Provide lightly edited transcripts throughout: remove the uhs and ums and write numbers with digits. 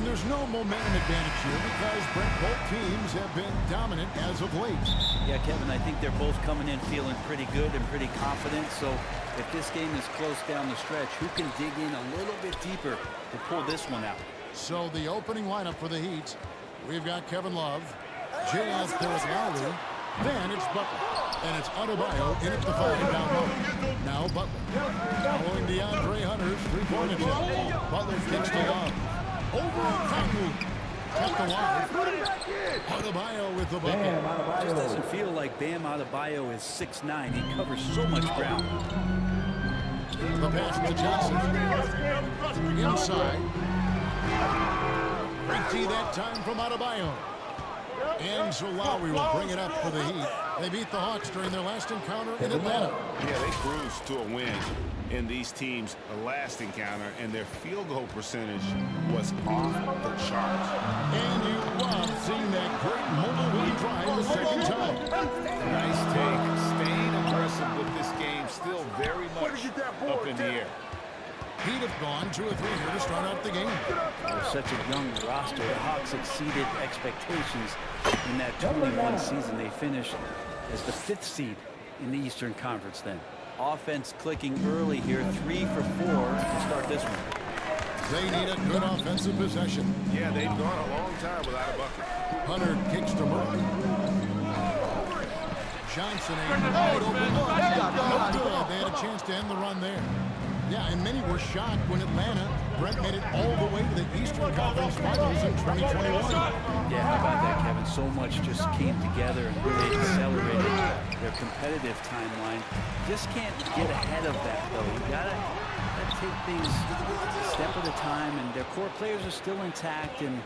And there's no momentum advantage here because both teams have been dominant as of late. Yeah, Kevin, I think they're both coming in feeling pretty good and pretty confident. So if this game is close down the stretch, who can dig in a little bit deeper to pull this one out? So the opening lineup for the Heat, we've got Kevin Love, Jay out there with Lowry, then it's Butler, and it's Adebayo in at the 5 down low. Now Butler, following DeAndre Hunter's three-point attempt. Butler kicks to Love. Over Conley. Cut the line. Adebayo with the bucket. Just doesn't feel like Bam Adebayo is 6'9". He covers so much ground. The pass to Johnson. Inside. Great D that time from Adebayo. And so Lowry will bring it up for the Heat. They beat the Hawks during their last encounter in Atlanta. Yeah, they cruised to a win in these teams' last encounter, and their field goal percentage was off the charts. And you love seeing that great mobile wing drive the second time. Nice take. Staying aggressive with this game, still very much up in the air. He'd have gone 2 or 3 here to start out the game. With such a young roster, the Hawks exceeded expectations in that 21 season. They finished as the 5th seed in the Eastern Conference then. Offense clicking early here, 3 for 4 to start this one. They need a good offensive possession. Yeah, they've gone a long time without a bucket. Hunter kicks to Murray. Johnson a wide open look. No good. They had a chance to end the run there. Yeah, and many were shocked when Atlanta, Brent made it all the way to the Eastern Conference Finals in 2021. Yeah, how about that, Kevin? So much just came together and really accelerated their competitive timeline. Just can't get ahead of that, though. You gotta take things a step at a time, and their core players are still intact, and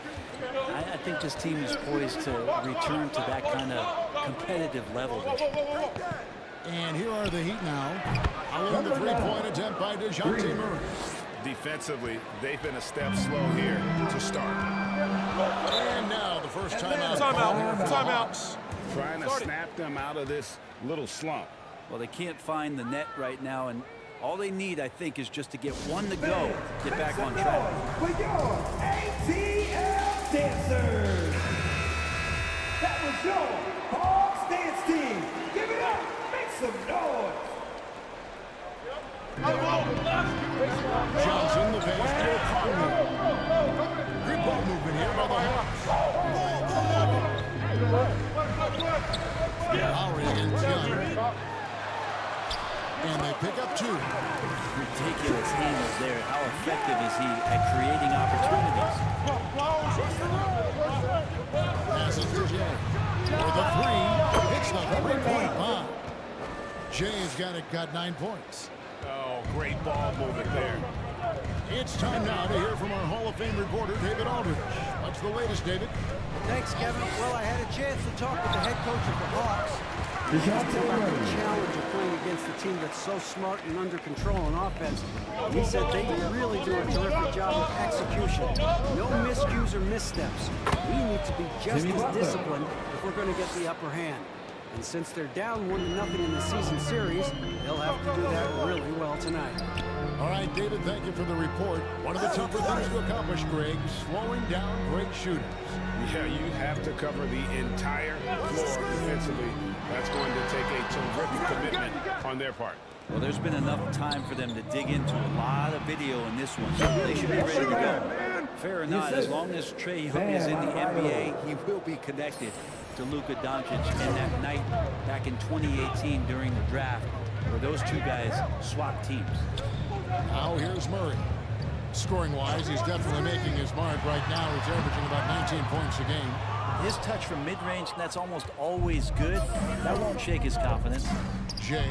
I think this team is poised to return to that kind of competitive level. And here are the Heat now. Following the three-point attempt by DeJounte Murray. Defensively, they've been a step slow here to start. And now the first timeout. Timeout. Trying to snap them out of this little slump. Well, they can't find the net right now, and all they need, I think, is just to get one to go, get back on track. For your ATL Dancers. That was your Hawks dance team. Give it up. Make some noise. Johnson, the pass to O'Connor. Great ball movement here by the Hawks. Lowry against Young. And they pick up 2. Ridiculous handles there. How effective is he at creating opportunities? Passes to Jay. For the 3. It's the 3-point bomb. Jay's got 9 points. Oh, great ball movement there. It's time now to hear from our Hall of Fame reporter, David Aldridge. What's the latest, David? Thanks, Kevin. Well, I had a chance to talk with the head coach of the Hawks. He talked about the challenge of playing against a team that's so smart and under control on offense. He said they really do a terrific job of execution. No miscues or missteps. We need to be just as disciplined if we're going to get the upper hand. And since they're down 1-0 in the season series, they'll have to do that really well tonight. All right, David, thank you for the report. One of the tougher things to accomplish, Greg, slowing down great shooters. Yeah, you have to cover the entire floor defensively. That's going to take a terrific commitment on their part. Well, there's been enough time for them to dig into a lot of video in this one, so they should be ready to go. Fair or not, as long as Trae Young is in the NBA, he will be connected to Luka Doncic. And that night back in 2018 during the draft, where those 2 guys swapped teams. Now here's Murray. Scoring-wise, he's definitely making his mark right now. He's averaging about 19 points a game. His touch from mid-range, that's almost always good. That won't shake his confidence. Jay.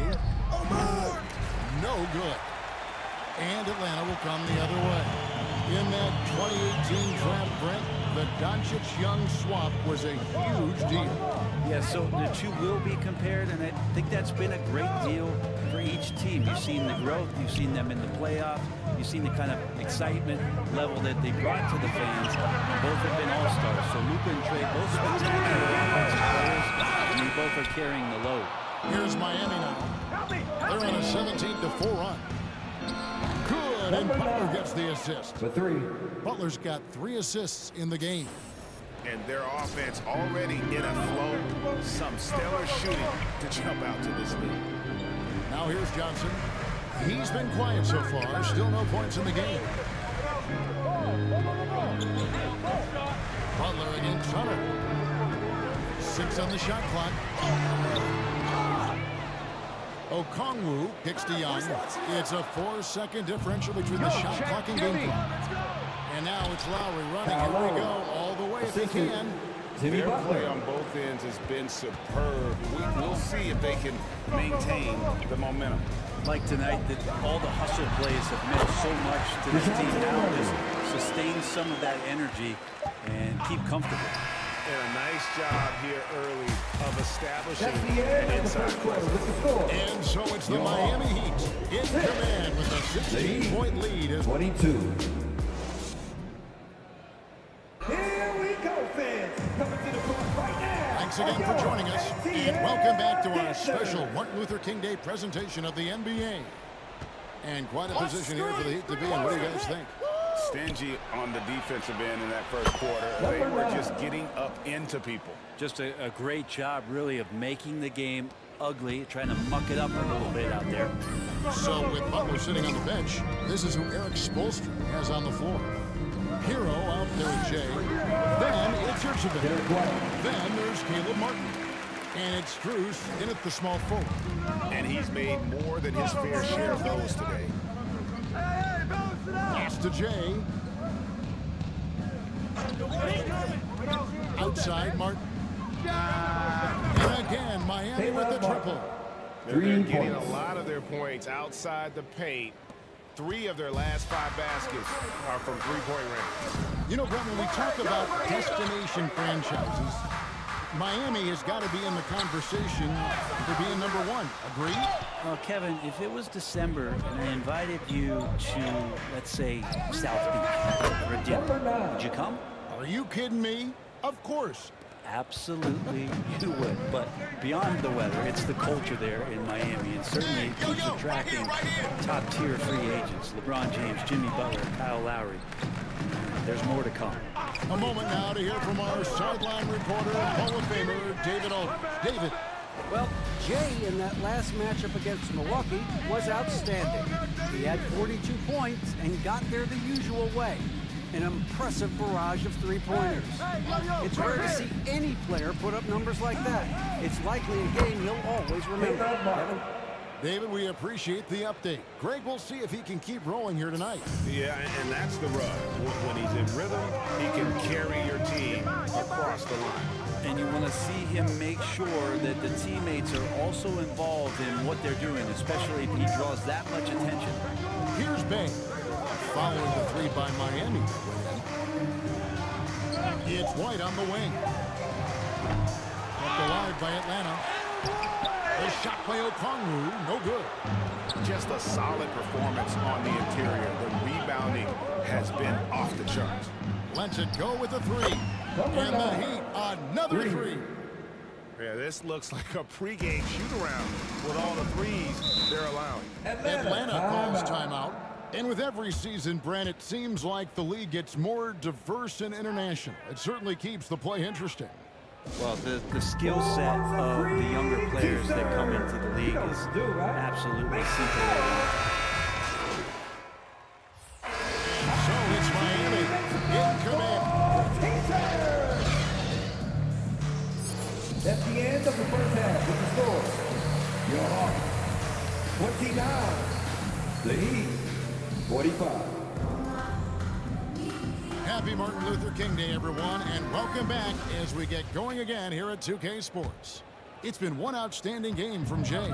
No good. And Atlanta will come the other way. In that 2018 draft, Brent, the Doncic-Young swap was a huge deal. Yeah, so the 2 will be compared, and I think that's been a great deal for each team. You've seen the growth, you've seen them in the playoffs, you've seen the kind of excitement level that they brought to the fans. Both have been all-stars, so Luka and Trae, both spectacular offensive players, and they both are carrying the load. Here's Miami now. They're on a 17-4 run. Good good, and Butler gets the assist. For 3. Butler's got 3 assists in the game. And their offense already in a flow. Some stellar shooting to jump out to this lead. Now here's Johnson. He's been quiet so far. Still no points in the game. Butler against Hunter. 6 on the shot clock. Okongwu kicks to Young. It's a 4-second differential between the shot clock and game clock. And now it's Lowry running. Here we go all the way if they can. Their play on both ends has been superb. We'll see if they can maintain the momentum. Like tonight, that all the hustle plays have meant so much to this team. Now just sustain some of that energy and keep comfortable. And a nice job here early of establishing an inside presence. And so it's the Miami Heat in command with a 16-point lead. 22. Here we go, fans. Coming to the court right now. Thanks again for joining us, and welcome back to our special Martin Luther King Day presentation of the NBA. And quite a position here for the Heat to be in. What do you guys think? Stingy on the defensive end in that first quarter. They were just getting up into people. Just a great job, really, of making the game ugly, trying to muck it up a little bit out there. So with Butler sitting on the bench, this is who Eric Spoelstra has on the floor. Hero out there, Jay. Then it's Yurtseven. Then there's Caleb Martin. And it's Strus in at the small forward. And he's made more than his fair share of those today. Pass to Jay. Outside, Martin. And again, Miami with the triple. They're getting a lot of their points outside the paint. 3 of their last 5 baskets are from three-point range. You know, Brett, when we talk about destination franchises, Miami has got to be in the conversation for being number 1. Agree? Well, Kevin, if it was December and I invited you to, let's say, South Beach for a dinner, would you come? Are you kidding me? Of course. Absolutely, you would. But beyond the weather, it's the culture there in Miami, and certainly it keeps attracting top-tier free agents. LeBron James, Jimmy Butler, Kyle Lowry. There's more to come. A moment now to hear from our sideline reporter, Hall of Famer, David Aldridge. David. Well, Jay in that last matchup against Milwaukee was outstanding. He had 42 points and got there the usual way. An impressive barrage of three-pointers. It's rare to see any player put up numbers like that. It's likely a game he'll always remember. Kevin? David, we appreciate the update. Greg, we'll see if he can keep rolling here tonight. Yeah, and that's the rub. When he's in rhythm, he can carry your team across the line. And you want to see him make sure that the teammates are also involved in what they're doing, especially if he draws that much attention. Here's Bay. Following the 3 by Miami. It's White on the wing. Kept alive by Atlanta. A shot by Okongwu, no good. Just a solid performance on the interior. The rebounding has been off the charts. Lets it go with a 3. And the Heat, another 3. Yeah, this looks like a pregame shoot-around with all the threes they're allowing. Atlanta calls timeout. And with every season, Brent, it seems like the league gets more diverse and international. It certainly keeps the play interesting. Well, the skill set of the younger players that come into the league is absolutely scintillating. So it's Miami in command. That's the end of the first half with the score. Your Hawks 29. The Heat 45. Happy Martin Luther King Day, everyone, and welcome back as we get going again here at 2K Sports. It's been one outstanding game from Jay.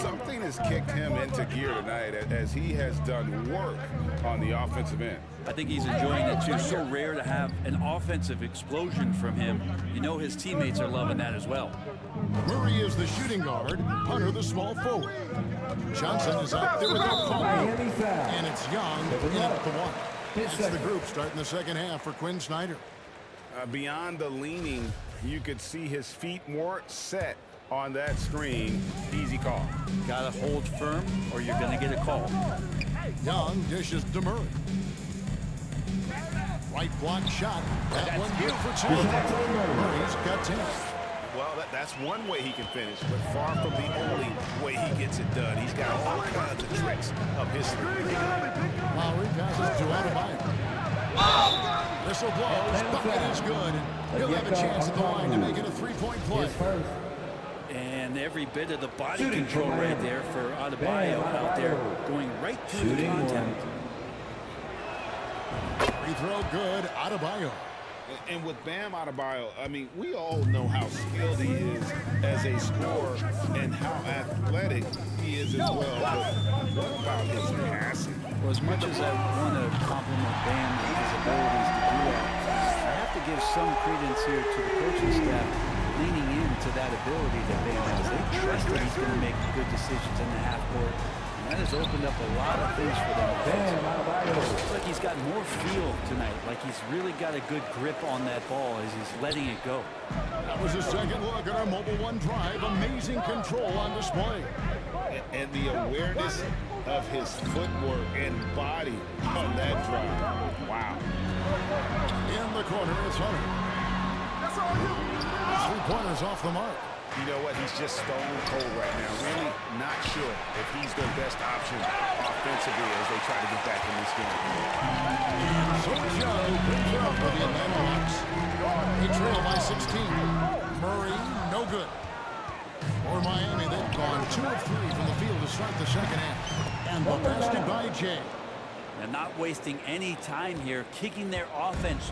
Something has kicked him into gear tonight as he has done work on the offensive end. I think he's enjoying it too. So rare to have an offensive explosion from him. You know his teammates are loving that as well. Murray is the shooting guard, Hunter the small forward. Johnson is out there with Okongwu, and it's Young in at the 1. That's the group starting the second half for Quinn Snyder. Beyond the leaning, you could see his feet more set on that screen. Easy call. Got to hold firm or you're going to get a call. Young dishes to Murray. Right block shot. That one good for two. Murray's got 10. Well, that's one way he can finish, but far from the only way he gets it done. He's got all kinds of tricks up his sleeve. Lowry passes to Adebayo. Whistle blows. Bucket is good. And he'll have a chance at the line to make it a three-point play. And every bit of the body control right there for Adebayo out there, going right through the contact. Free throw good. Adebayo. And with Bam Adebayo, I mean, we all know how skilled he is as a scorer and how athletic he is as well. But what about his passing? Well, as much as I want to compliment Bam and his abilities to do that, I have to give some credence here to the coaching staff leaning into that ability that Bam has. They trust that he's going to make good decisions in the half court. That has opened up a lot of things for them. Looks like he's got more feel tonight, like he's really got a good grip on that ball as he's letting it go. That was a second look at our Mobile One drive. Amazing control on display. And the awareness of his footwork and body on that drive. Wow. In the corner, it's Hunter. 3-pointers off the mark. You know what? He's just stone cold right now. Really not sure if he's their best option offensively as they try to get back in this game. So Joe brings it up for the Atlanta Hawks. They trail by 16. Murray, no good. For Miami, they've gone 2 of 3 from the field to start the second half. And the basket by Jay. And not wasting any time here, kicking their offense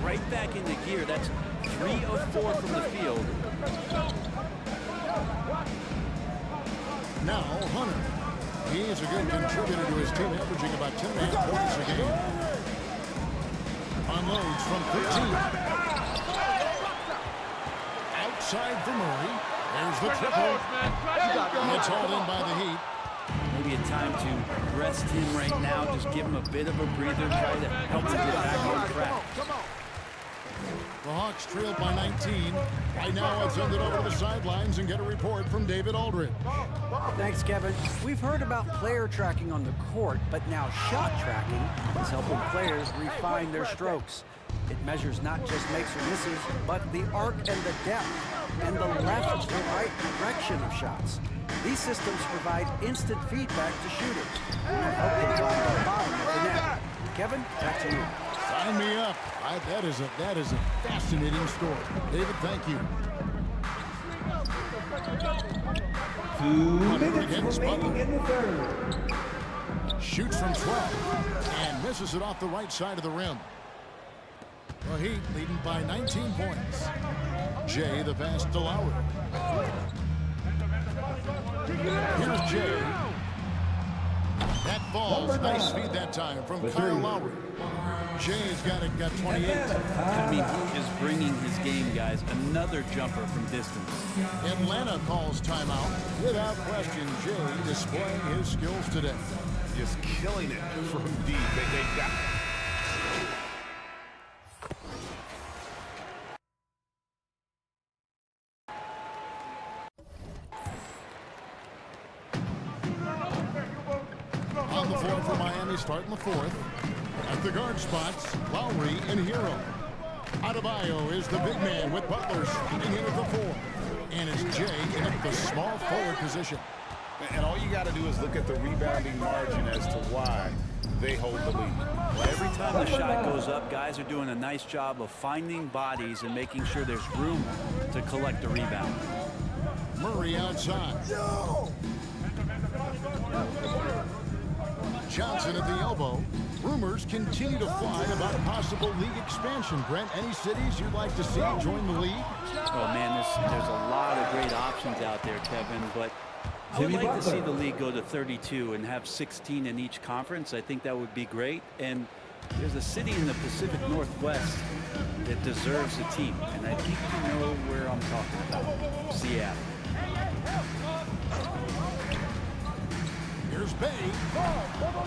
right back into gear. That's 3 of 4 from the field. Now Hunter. He is a good contributor to his team, averaging about 10.5 points a game. Unloads from 15. Outside for Murray. There's the triple. It's hauled in by the Heat. Maybe a time to rest him right now, just give him a bit of a breather, try to help him get back on track. The Hawks trailed by 19. Right now, I'll send it over to the sidelines and get a report from David Aldridge. Thanks, Kevin. We've heard about player tracking on the court, but now shot tracking is helping players refine their strokes. It measures not just makes or misses, but the arc and the depth, and the left to right direction of shots. These systems provide instant feedback to shooters and help them find the bottom of the net. Kevin, back to you. Sign me up. That is a fascinating story. David, thank you. 2 minutes remaining in the third. Shoots from 12 and misses it off the right side of the rim. The Heat leading by 19 points. Jay the pass to Lowry. Here's Jay. That falls. Nice feed that time from Kyle Lowry. Jay's got 28. I mean, he is bringing his game, guys. Another jumper from distance. Atlanta calls timeout. Without question, Jay displaying his skills today. Just killing it from deep. They got on the floor for Miami, starting the fourth. At the guard spots, Lowry and Hero. Adebayo is the big man with Butler shooting in at the 4. And it's Jay in at the small forward position. And all you got to do is look at the rebounding margin as to why they hold the lead. Well, every time the shot goes up, guys are doing a nice job of finding bodies and making sure there's room to collect the rebound. Murray outside. Johnson at the elbow. Rumors continue to fly about possible league expansion. Brent, any cities you'd like to see join the league? Oh, man, there's a lot of great options out there, Kevin, but I would like to see the league go to 32 and have 16 in each conference. I think that would be great. And there's a city in the Pacific Northwest that deserves a team, and I think you know where I'm talking about. Seattle. Here's Bay.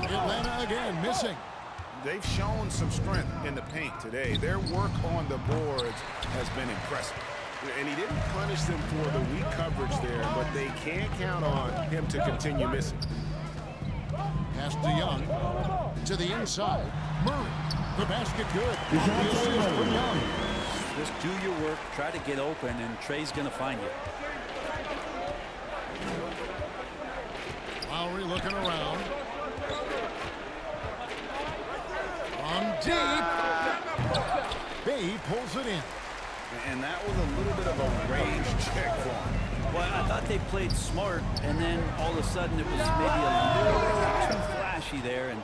Atlanta again missing. They've shown some strength in the paint today. Their work on the boards has been impressive. And he didn't punish them for the weak coverage there, but they can't count on him to continue missing. Pass to Young. To the inside. Murray. The basket good. The assist from Young. Just do your work, try to get open, and Trey's going to find you. Lowry looking around. On deep. Bay pulls it in. And that was a little bit of a range check for him. Well, I thought they played smart, and then all of a sudden it was maybe a little too flashy there, and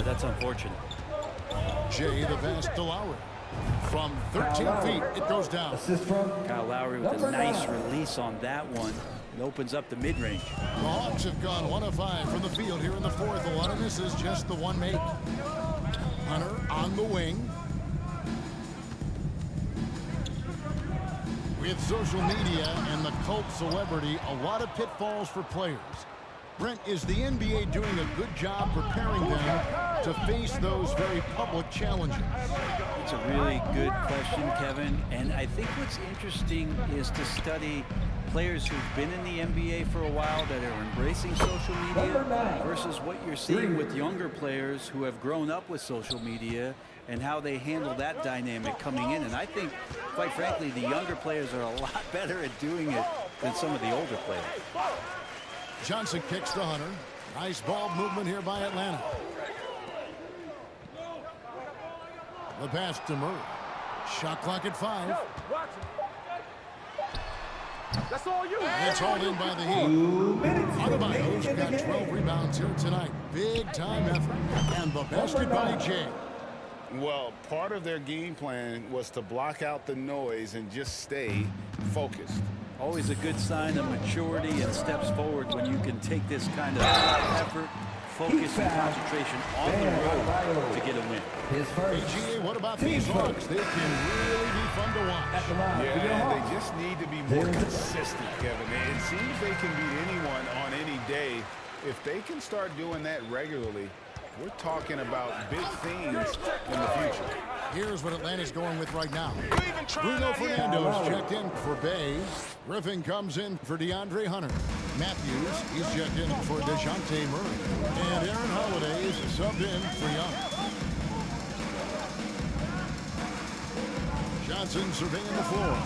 that's unfortunate. Jay the pass to Lowry. From 13 feet, it goes down. Assist from Kyle Lowry with a nice release on that one. It opens up the mid-range. The Hawks have gone 1 of 5 from the field here in the fourth. A lot of this is just the one make. Hunter on the wing. With social media and the cult celebrity, a lot of pitfalls for players. Brent, is the NBA doing a good job preparing them to face those very public challenges? It's a really good question, Kevin. And I think what's interesting is to study players who've been in the NBA for a while that are embracing social media versus what you're seeing with younger players who have grown up with social media and how they handle that dynamic coming in. And I think, quite frankly, the younger players are a lot better at doing it than some of the older players. Johnson kicks to Hunter. Nice ball movement here by Atlanta. The pass to Murray. Shot clock at 5. That's all you. It's all in by the Heat. Adebayo's got 12 rebounds here tonight. Big time effort. And the basket by Jay. Well, part of their game plan was to block out the noise and just stay focused. Always a good sign of maturity and steps forward when you can take this kind of effort, focus, and concentration on the road to get a win. his first. AGA, what about these Hawks? They can really be fun to watch. At the line. Yeah, they just need to be more consistent, Kevin. It seems they can beat anyone on any day. If they can start doing that regularly, we're talking about big things in the future. Here's what Atlanta's going with right now. Bruno Fernando's checked in for Bay. Griffin comes in for DeAndre Hunter. Matthews, he's checked in for DeJounte Murray. And Aaron Holiday is subbed in for Young. Johnson surveying the floor.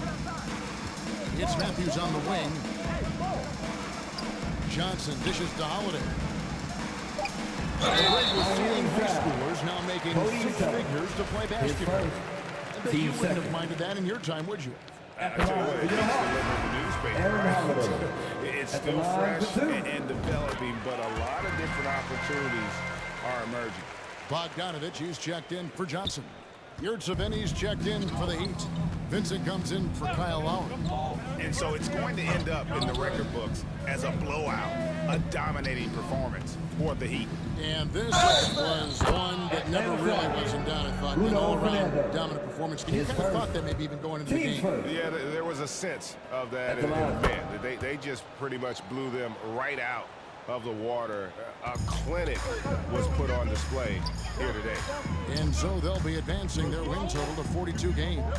It's Matthews on the wing. Johnson dishes to Holiday. The regular season high schoolers now making 6 figures to play basketball. I bet you wouldn't have minded that in your time, would you? I tell you what, it used to live in the newspaper, right? It's still fresh and developing, but a lot of different opportunities are emerging. Bogdanovich, he's checked in for Johnson. Yurtseven's checked in for the Heat. Vincent comes in for Kyle Lowry. And so it's going to end up in the record books as a blowout, a dominating performance for the Heat. And this was one that never really was in doubt, I thought. An all-around dominant performance. You kind of thought that maybe even going into the game. Yeah, there was a sense of that in man. They just pretty much blew them right out of the water. A clinic was put on display here today. And so they'll be advancing their win total to 42 games.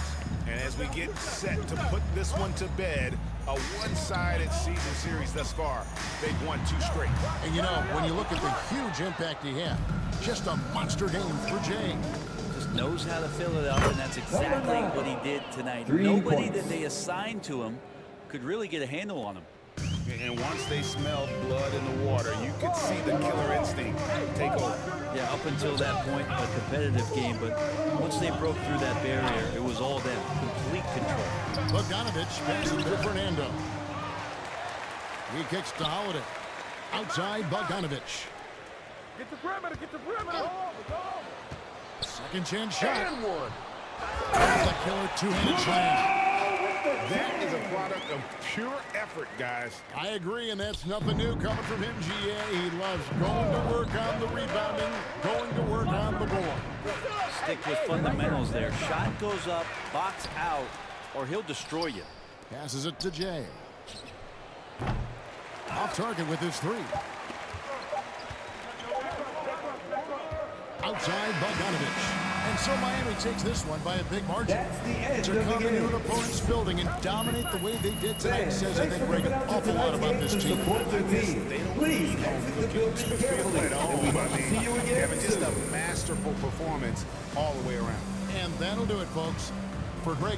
And as we get set to put this one to bed, a one-sided season series thus far, they've won 2 straight. And you know, when you look at the huge impact he had, just a monster game for Jay. Just knows how to fill it up, and that's exactly what he did tonight. Nobody that they assigned to him could really get a handle on him. And once they smelled blood in the water, you could see the killer instinct take over. Yeah, up until that point, a competitive game, but once they broke through that barrier, it was all them. Complete control. Bogdanovich passes to Fernando. He kicks to Holiday. Outside, Bogdanovich. Get the perimeter, get the perimeter. Second chance shot. And one. That's a killer two-handed slam. That is a product of pure effort, guys. I agree, and that's nothing new coming from him, GA. He loves going to work on the rebounding, going to work on the board. Stick with fundamentals there. Shot goes up, box out, or he'll destroy you. Passes it to Jay. Off target with his 3. Outside, Bogdanovich. And so Miami takes this one by a big margin. That's the end To of the come into game. an opponent's building and dominate the way they did tonight says, I think, Greg, an awful lot about this team. Support their team. Please exit the building carefully. At home, I mean, See you again Kevin, just soon. a masterful performance all the way around. And that'll do it, folks. For Greg